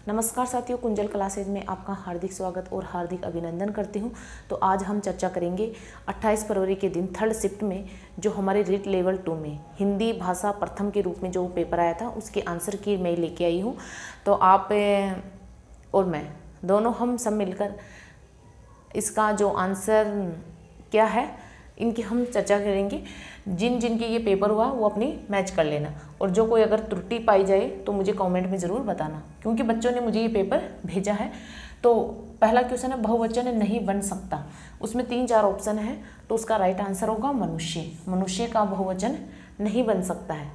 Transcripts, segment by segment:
नमस्कार साथियों, कुंजल क्लासेज में आपका हार्दिक स्वागत और हार्दिक अभिनंदन करती हूं। तो आज हम चर्चा करेंगे 28 फरवरी के दिन थर्ड शिफ्ट में जो हमारे रीट लेवल 2 में हिंदी भाषा प्रथम के रूप में जो पेपर आया था उसके आंसर की मैं लेके आई हूं। तो आप और मैं दोनों हम सब मिलकर इसका जो आंसर क्या है इनकी हम चर्चा करेंगे। जिन जिनके ये पेपर हुआ वो अपनी मैच कर लेना, और जो कोई अगर त्रुटि पाई जाए तो मुझे कमेंट में ज़रूर बताना, क्योंकि बच्चों ने मुझे ये पेपर भेजा है। तो पहला क्वेश्चन है बहुवचन नहीं बन सकता, उसमें 3-4 ऑप्शन है, तो उसका राइट आंसर होगा मनुष्य। मनुष्य का बहुवचन नहीं बन सकता है।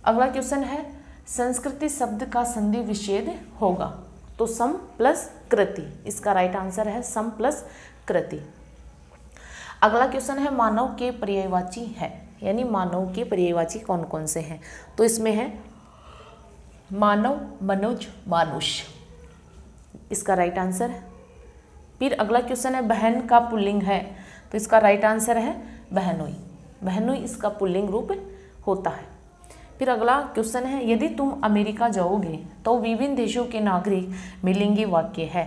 अगला क्वेश्चन है संस्कृति शब्द का संधि विच्छेद होगा, तो सम प्लस कृति, इसका राइट आंसर है सम प्लस कृति। अगला क्वेश्चन है मानव के पर्यायवाची है, यानी मानव के पर्यायवाची कौन कौन से हैं, तो इसमें है मानव, मनुज, मानुष, इसका राइट आंसर है। फिर अगला क्वेश्चन है बहन का पुल्लिंग है, तो इसका राइट आंसर है बहनोई। बहनोई इसका पुल्लिंग रूप होता है। फिर अगला क्वेश्चन है यदि तुम अमेरिका जाओगे तो विभिन्न देशों के नागरिक मिलेंगे, वाक्य है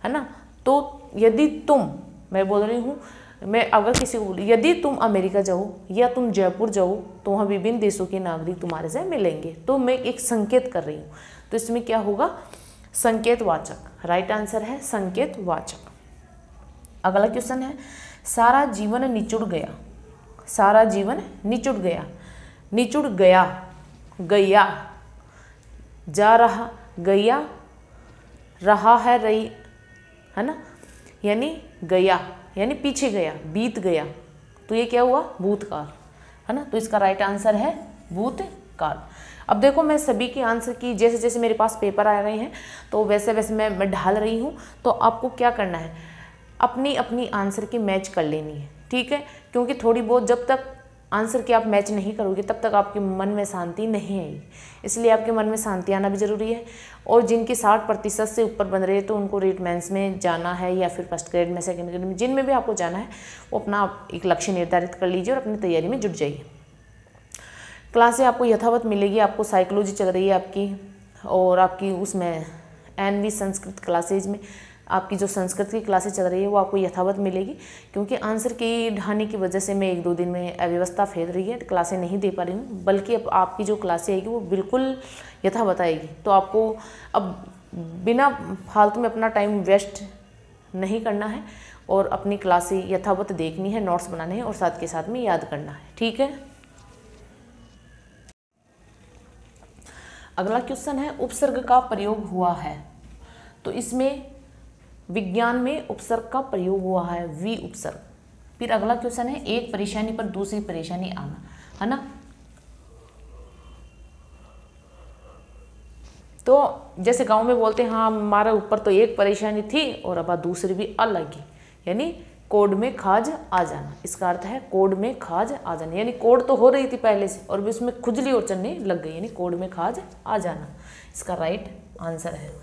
ना। तो यदि तुम, मैं बोल रही हूँ, मैं अगर किसी को बोलूँ यदि तुम अमेरिका जाओ या तुम जयपुर जाओ तो वहाँ विभिन्न देशों के नागरिक तुम्हारे से मिलेंगे, तो मैं एक संकेत कर रही हूँ, तो इसमें क्या होगा संकेतवाचक। राइट आंसर है संकेतवाचक। अगला क्वेश्चन है सारा जीवन निचुड़ गया। सारा जीवन निचुड़ गया, निचुड़ गया, गया, जा रहा, गया, रहा है, रही, है ना, यानी गया यानी पीछे गया, बीत गया, तो ये क्या हुआ भूतकाल, है ना। तो इसका राइट आंसर है भूतकाल। अब देखो मैं सभी के आंसर की जैसे जैसे मेरे पास पेपर आ रहे हैं तो वैसे वैसे मैं ढाल रही हूँ। तो आपको क्या करना है, अपनी अपनी आंसर की मैच कर लेनी है, ठीक है, क्योंकि थोड़ी बहुत जब तक आंसर की आप मैच नहीं करोगे तब तक आपके मन में शांति नहीं आएगी, इसलिए आपके मन में शांति आना भी ज़रूरी है। और जिनकी 60% से ऊपर बन रहे हैं तो उनको रीट मेंस में जाना है, या फिर फर्स्ट ग्रेड में, सेकंड ग्रेड में, जिनमें भी आपको जाना है वो अपना एक लक्ष्य निर्धारित कर लीजिए और अपनी तैयारी में जुट जाइए। क्लासें आपको यथावत मिलेगी। आपको साइकोलॉजी चल रही है आपकी, और आपकी उसमें NV संस्कृत क्लासेज में आपकी जो संस्कृत की क्लासेस चल रही है वो आपको यथावत मिलेगी, क्योंकि आंसर की ढाने की वजह से मैं 1-2 दिन में अव्यवस्था फैल रही है, क्लासें नहीं दे पा रही हूँ, बल्कि अब आपकी जो क्लासें आएगी वो बिल्कुल यथावत आएगी। तो आपको अब बिना फालतू में अपना टाइम वेस्ट नहीं करना है और अपनी क्लासें यथावत देखनी है, नोट्स बनाने हैं और साथ के साथ में याद करना है, ठीक है। अगला क्वेश्चन है उपसर्ग का प्रयोग हुआ है, तो इसमें विज्ञान में उपसर्ग का प्रयोग हुआ है, वी उपसर्ग। फिर अगला क्वेश्चन है एक परेशानी पर दूसरी परेशानी आना, है ना। तो जैसे गांव में बोलते हैं हाँ हमारे ऊपर तो एक परेशानी थी और अब दूसरी भी आ लगी, यानी कोड में खाज आ जाना। इसका अर्थ है कोड में खाज आ जाना, यानी कोड तो हो रही थी पहले से और भी उसमें खुजली और चलने लग गई, यानी कोड में खाज आ जाना। इसका राइट आंसर है।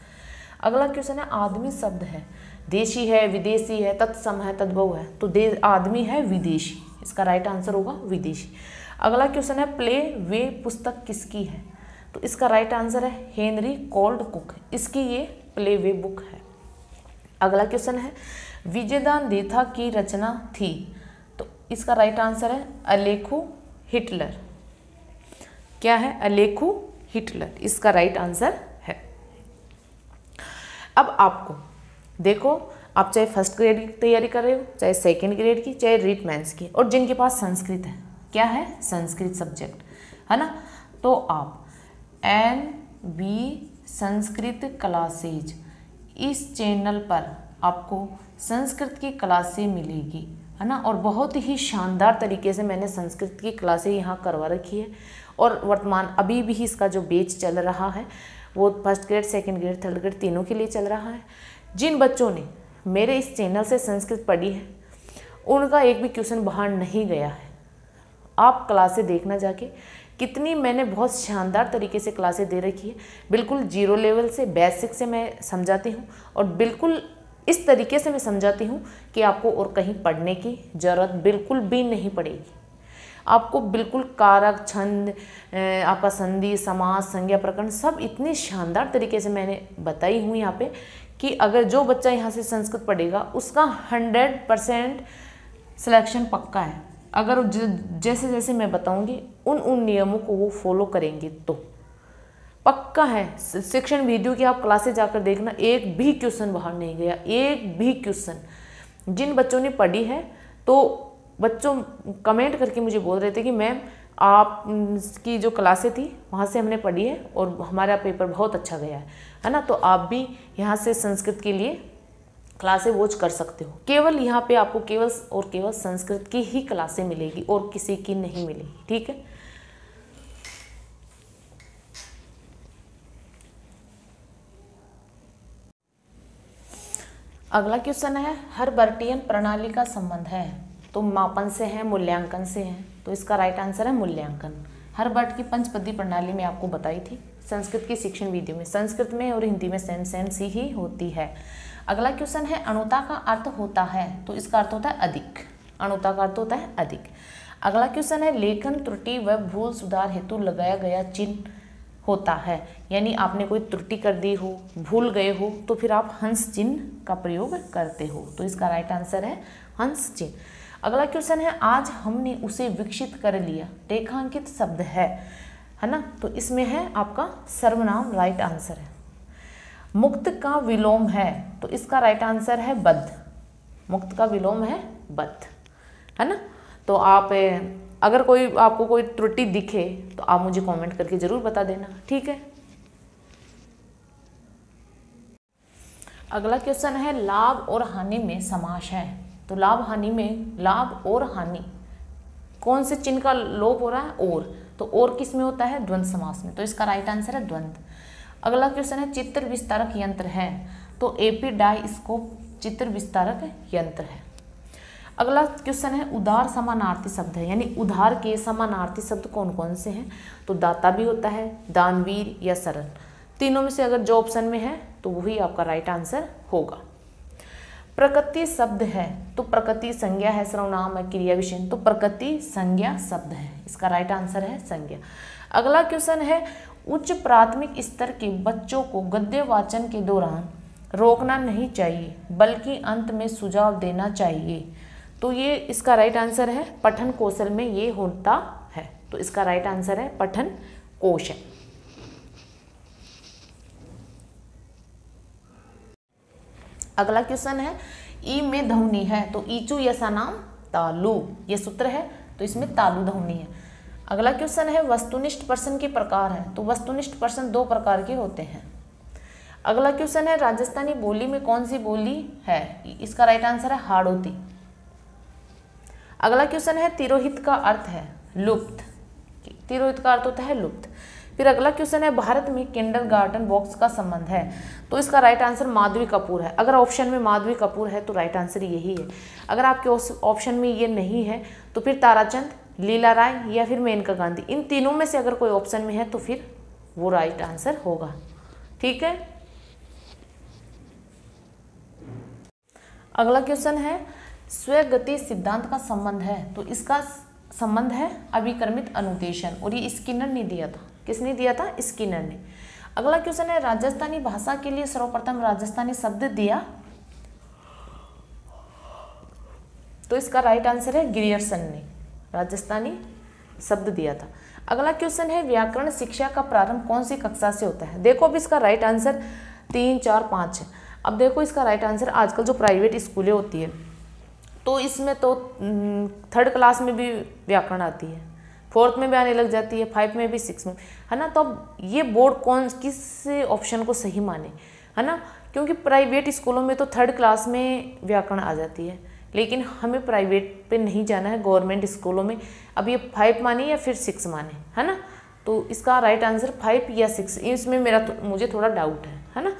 अगला क्वेश्चन है आदमी शब्द है, देशी है, विदेशी है, तत्सम है, तद्भव है, तो आदमी है विदेशी, इसका राइट आंसर होगा विदेशी। अगला क्वेश्चन है प्ले वे पुस्तक किसकी है, तो इसका राइट आंसर है हेनरी कोल्ड कुक, इसकी ये प्ले वे बुक है। अगला क्वेश्चन है विजयदान देथा की रचना थी, तो इसका राइट आंसर है अलेखु हिटलर। क्या है अलेखु हिटलर, इसका राइट आंसर है। अब आपको देखो, आप चाहे फर्स्ट ग्रेड की तैयारी कर रहे हो, चाहे सेकंड ग्रेड की, चाहे रीट मेंस की, और जिनके पास संस्कृत है, क्या है संस्कृत सब्जेक्ट, है ना, तो आप NV संस्कृत क्लासेज इस चैनल पर आपको संस्कृत की क्लासें मिलेगी, है ना। और बहुत ही शानदार तरीके से मैंने संस्कृत की क्लासें यहाँ करवा रखी है, और वर्तमान अभी भी इसका जो बैच चल रहा है वो first grade, second grade, third grade तीनों के लिए चल रहा है। जिन बच्चों ने मेरे इस चैनल से संस्कृत पढ़ी है उनका एक भी क्वेश्चन बाहर नहीं गया है। आप क्लासें देखना जाके, कितनी मैंने बहुत शानदार तरीके से क्लासें दे रखी है, बिल्कुल 0 लेवल से, बेसिक से मैं समझाती हूँ, और बिल्कुल इस तरीके से मैं समझाती हूँ कि आपको और कहीं पढ़ने की ज़रूरत बिल्कुल भी नहीं पड़ेगी। आपको बिल्कुल कारक, छंद, आपका संधि, समास, संज्ञा, प्रकरण सब इतनी शानदार तरीके से मैंने बताई हूँ यहाँ पे कि अगर जो बच्चा यहाँ से संस्कृत पढ़ेगा उसका 100% सिलेक्शन पक्का है। अगर जैसे जैसे मैं बताऊँगी उन नियमों को वो फॉलो करेंगे तो पक्का है। शिक्षण वीडियो की आप क्लासेस जाकर देखना, एक भी क्वेश्चन बाहर नहीं गया, एक भी क्वेश्चन। जिन बच्चों ने पढ़ी है तो बच्चों कमेंट करके मुझे बोल रहे थे कि मैम आप की जो क्लासें थी वहाँ से हमने पढ़ी है और हमारा पेपर बहुत अच्छा गया है ना। तो आप भी यहाँ से संस्कृत के लिए क्लासें वॉच कर सकते हो। केवल यहाँ पे आपको केवल और केवल संस्कृत की ही क्लासें मिलेगी और किसी की नहीं मिलेगी, ठीक है। अगला क्वेश्चन है, हर्बर्टियन प्रणाली का संबंध है तो मापन से है, मूल्यांकन से है। तो इसका राइट आंसर है मूल्यांकन। हर्बर्ट की पंचपदी प्रणाली में आपको बताई थी संस्कृत की शिक्षण विधियों में। संस्कृत में और हिंदी में सेम सी ही होती है। अगला क्वेश्चन है, अणुता का अर्थ होता है तो इसका अर्थ होता है अधिक। अणुता का अर्थ होता है अधिक। अगला क्वेश्चन है, लेखन त्रुटि व भूल सुधार हेतु लगाया गया चिन्ह होता है। यानी आपने कोई त्रुटि कर दी हो, भूल गए हो तो फिर आप हंस चिन्ह का प्रयोग करते हो। तो इसका राइट आंसर है हंस चिन्ह। अगला क्वेश्चन है, आज हमने उसे विकसित कर लिया, रेखांकित शब्द है ना। तो इसमें है आपका सर्वनाम, राइट आंसर है। मुक्त का विलोम है तो इसका राइट आंसर है बद्ध। मुक्त का विलोम है बद्ध, है ना। तो आप अगर आपको कोई त्रुटि दिखे तो आप मुझे कमेंट करके जरूर बता देना, ठीक है। अगला क्वेश्चन है, लाभ और हानि में समास है तो लाभ हानि में लाभ और हानि कौन से चिन्ह का लोप हो रहा है, और किस में होता है, द्वंद्व समास में। तो इसका राइट आंसर है द्वंद्व। अगला क्वेश्चन है, चित्र विस्तारक यंत्र है तो एपीडाइस्कोप चित्र विस्तारक यंत्र है। अगला क्वेश्चन है, उदार समानार्थी शब्द है, यानी उधार के समानार्थी शब्द कौन कौन से हैं। तो दाता भी होता है, दानवीर या सरल। तीनों में से अगर जो ऑप्शन में है तो वही आपका राइट आंसर होगा। प्रकृति शब्द है तो प्रकृति संज्ञा है, सर्वनाम है, क्रिया विशेषण। तो प्रकृति संज्ञा शब्द है, इसका राइट आंसर है संज्ञा। अगला क्वेश्चन है, उच्च प्राथमिक स्तर के बच्चों को गद्य वाचन के दौरान रोकना नहीं चाहिए बल्कि अंत में सुझाव देना चाहिए। तो ये इसका राइट आंसर है पठन कौशल में ये होता है। तो इसका राइट आंसर है पठन कौशल। अगला क्वेश्चन है, ई में ध्वनि है तो ईचू यसा नाम तालु, ये सूत्र है तो इसमें तालु ध्वनि है। अगला क्वेश्चन है, वस्तुनिष्ठ प्रश्न के प्रकार है तो वस्तुनिष्ठ प्रश्न दो प्रकार के होते हैं। अगला क्वेश्चन है, राजस्थानी बोली में कौन सी बोली है, इसका राइट आंसर है हाड़ौती। अगला क्वेश्चन है, तिरोहित का अर्थ है लुप्त। तिरोहित का अर्थ होता है लुप्त। फिर अगला क्वेश्चन है, भारत में किंडरगार्टन बॉक्स का संबंध है तो इसका राइट आंसर माधवी कपूर है। अगर ऑप्शन में माधवी कपूर है तो राइट आंसर यही है। अगर आपके ऑप्शन में ये नहीं है तो फिर ताराचंद, लीला राय या फिर मेनका गांधी, इन तीनों में से अगर कोई ऑप्शन में है तो फिर वो राइट आंसर होगा, ठीक है। अगला क्वेश्चन है, स्वगति सिद्धांत का संबंध है तो इसका संबंध है अभिक्रमित अनुदेशन, और ये स्किनर ने दिया था। किसने दिया था, स्किनर ने। अगला क्वेश्चन है, राजस्थानी भाषा के लिए सर्वप्रथम राजस्थानी शब्द दिया तो इसका राइट आंसर है ग्रियर्सन ने राजस्थानी शब्द दिया था। अगला क्वेश्चन है, व्याकरण शिक्षा का प्रारंभ कौन सी कक्षा से होता है। देखो अब इसका राइट आंसर 3, 4, 5 है। अब देखो इसका राइट आंसर, आजकल जो प्राइवेट स्कूलें होती है तो इसमें तो 3rd क्लास में भी व्याकरण आती है, 4th में भी आने लग जाती है, 5 में भी, 6 में, है ना। तो अब ये बोर्ड किस ऑप्शन को सही माने, है ना, क्योंकि प्राइवेट स्कूलों में तो 3rd क्लास में व्याकरण आ जाती है, लेकिन हमें प्राइवेट पे नहीं जाना है, गवर्नमेंट स्कूलों में। अब ये 5 माने या फिर 6 माने, है ना। तो इसका राइट आंसर 5 या 6, इसमें मुझे थोड़ा डाउट है ना।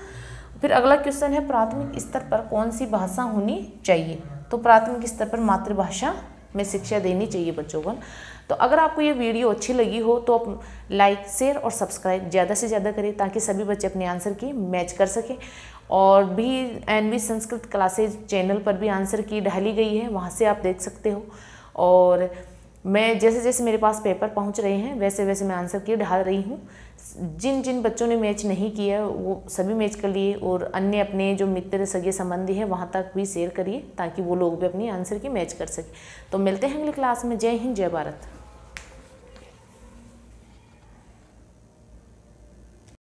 फिर अगला क्वेश्चन है, प्राथमिक स्तर पर कौन सी भाषा होनी चाहिए। तो प्राथमिक स्तर पर मातृभाषा में शिक्षा देनी चाहिए बच्चों को। तो अगर आपको ये वीडियो अच्छी लगी हो तो आप लाइक, शेयर और सब्सक्राइब ज़्यादा से ज़्यादा करें ताकि सभी बच्चे अपने आंसर की मैच कर सकें। और भी एनवी संस्कृत क्लासेज चैनल पर भी आंसर की डाली गई है, वहाँ से आप देख सकते हो। और मैं जैसे जैसे मेरे पास पेपर पहुंच रहे हैं वैसे वैसे मैं आंसर की डाल रही हूँ। जिन जिन बच्चों ने मैच नहीं किया वो सभी मैच कर लिए और अन्य अपने जो मित्र सगे संबंधी हैं वहाँ तक भी शेयर करिए ताकि वो लोग भी अपनी आंसर की मैच कर सकें। तो मिलते हैं अगली क्लास में। जय हिंद, जय भारत।